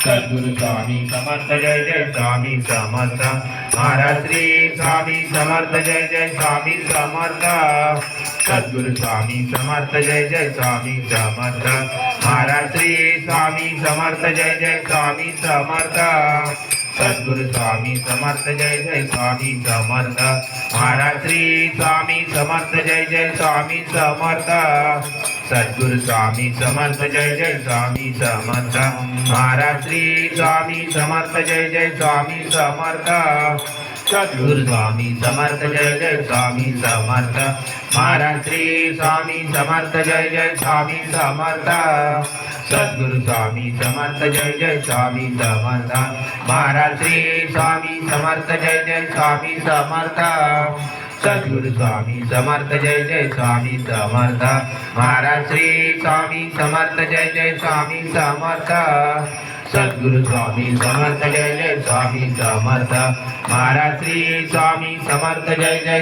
Sadguru Swami Samarth Jai Jai Swami Samarth Maharaj Shri Swami Samarth Jai Jai Swami Samarth Sadguru Swami Samarth Jai Jai Swami Samarth Maharaj Shri Swami Samarth Jai Jai Swami Samarth Sadguru Swami Samarth Jai Jai Swami Samarth Maharaj Shri Swami Samarth Jai Jai Swami Samarth Sadguru Swami Samarth Jai Jai Swami Samarth Maharaj Shri Swami Samarth Jai Jai Swami Samarth Sadguru Swami Samarth Jai Jai Swami Samarth Maharaj Shri Swami Samarth Jai Jai Swami Samarth Sadguru Swami Samarth Jai Jai Swami Samarth Maharaj Shri Swami Samarth Jai Jai Swami Samarth Sadguru Swami Samarth Jai Jai Swami Samarth Maharaj Shri Swami Samarth Jai Jai Swami Samarth Sadguru Swami Samarth Jai Jai Swami Samarth Maharaj Shri Swami Samarth Jai Jai